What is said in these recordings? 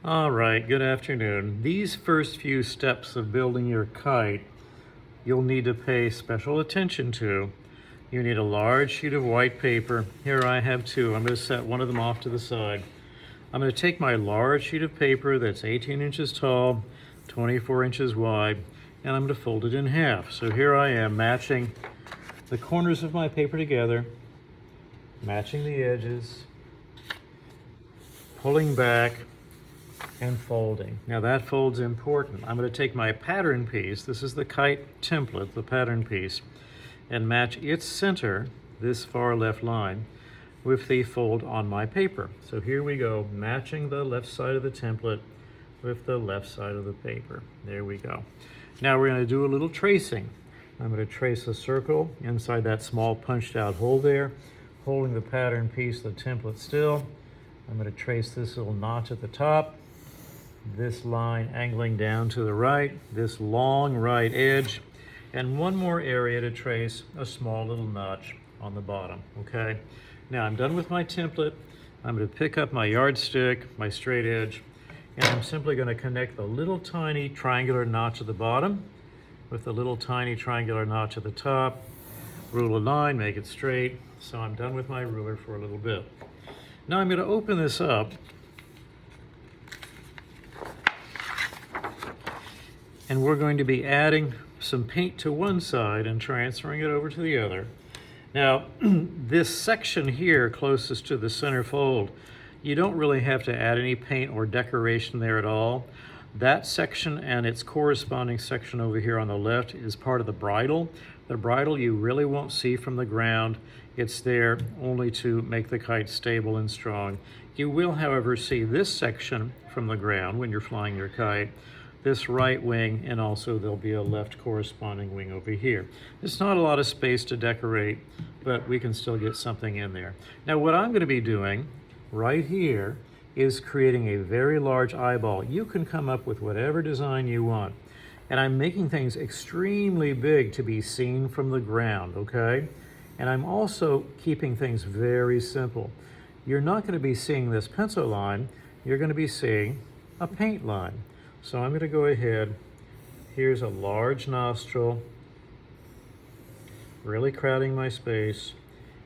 All right, good afternoon. These first few steps of building your kite, you'll need to pay special attention to. You need a large sheet of white paper. Here I have two. I'm going to set one of them off to the side. I'm going to take my large sheet of paper that's 18 inches tall, 24 inches wide, and I'm going to fold it in half. So here I am matching the corners of my paper together, matching the edges, pulling back, and folding. Now that fold's important. I'm going to take my pattern piece, this is the kite template, the pattern piece, and match its center, this far left line, with the fold on my paper. So here we go, matching the left side of the template with the left side of the paper. There we go. Now we're going to do a little tracing. I'm going to trace a circle inside that small punched out hole there, holding the pattern piece, the template still. I'm going to trace this little notch at the top, this line angling down to the right, this long right edge, and one more area to trace a small little notch on the bottom, okay? Now I'm done with my template. I'm going to pick up my yardstick, my straight edge, and I'm simply going to connect the little tiny triangular notch at the bottom with the little tiny triangular notch at the top, rule a line, make it straight. So I'm done with my ruler for a little bit. Now I'm going to open this up, and we're going to be adding some paint to one side and transferring it over to the other. Now, this section here closest to the center fold, you don't really have to add any paint or decoration there at all. That section and its corresponding section over here on the left is part of the bridle. The bridle you really won't see from the ground. It's there only to make the kite stable and strong. You will, however, see this section from the ground when you're flying your kite, this right wing, and also there'll be a left corresponding wing over here. It's not a lot of space to decorate, but we can still get something in there. Now what I'm going to be doing right here is creating a very large eyeball. You can come up with whatever design you want. And I'm making things extremely big to be seen from the ground, okay? And I'm also keeping things very simple. You're not going to be seeing this pencil line, you're going to be seeing a paint line. So I'm going to go ahead, here's a large nostril, really crowding my space,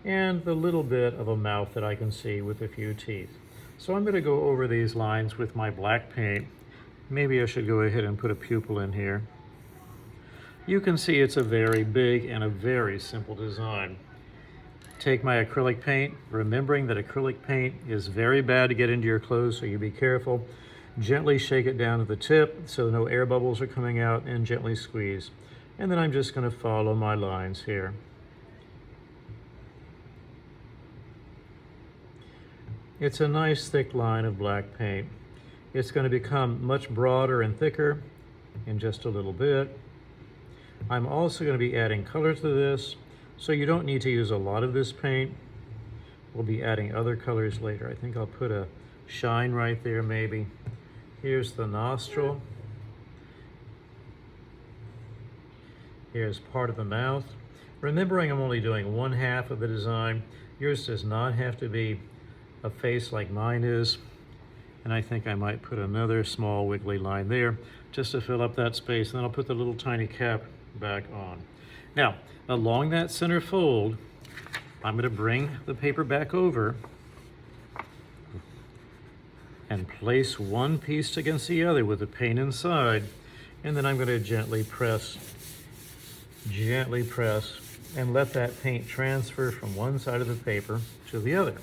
and the little bit of a mouth that I can see with a few teeth. So I'm going to go over these lines with my black paint. Maybe I should go ahead and put a pupil in here. You can see it's a very big and a very simple design. Take my acrylic paint, remembering that acrylic paint is very bad to get into your clothes, so you be careful. Gently shake it down to the tip so no air bubbles are coming out, and gently squeeze. And then I'm just going to follow my lines here. It's a nice thick line of black paint. It's going to become much broader and thicker in just a little bit. I'm also going to be adding color to this, so you don't need to use a lot of this paint. We'll be adding other colors later. I think I'll put a shine right there maybe. Here's the nostril. Here's part of the mouth. Remembering I'm only doing one half of the design. Yours does not have to be a face like mine is. And I think I might put another small wiggly line there just to fill up that space. And then I'll put the little tiny cap back on. Now, along that center fold, I'm going to bring the paper back over and place one piece against the other with the paint inside, and then I'm going to gently press, and let that paint transfer from one side of the paper to the other.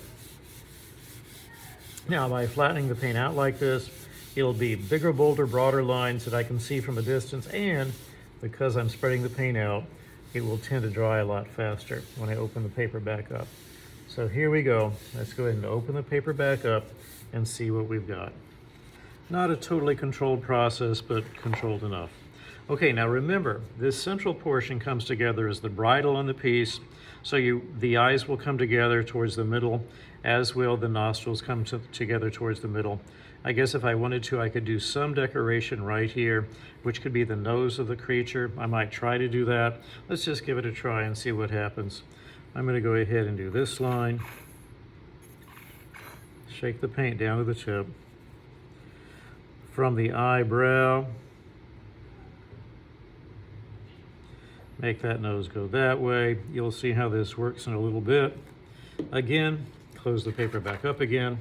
Now, by flattening the paint out like this, it'll be bigger, bolder, broader lines that I can see from a distance, and because I'm spreading the paint out, it will tend to dry a lot faster when I open the paper back up. So here we go. Let's go ahead and open the paper back up and see what we've got. Not a totally controlled process, but controlled enough. Okay, now remember, this central portion comes together as the bridle on the piece, so the eyes will come together towards the middle, as will the nostrils come together towards the middle. I guess if I wanted to, I could do some decoration right here, which could be the nose of the creature. I might try to do that. Let's just give it a try and see what happens. I'm going to go ahead and do this line. Shake the paint down to the tip. from the eyebrow. Make that nose go that way. You'll see how this works in a little bit. Again, close the paper back up again.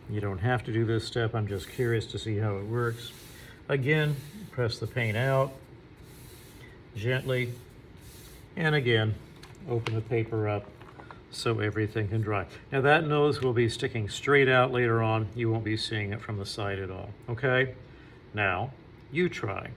You don't have to do this step. I'm just curious to see how it works. Again, press the paint out gently. And again, open the paper up so everything can dry. Now that nose will be sticking straight out later on. You won't be seeing it from the side at all, okay? Now, you try.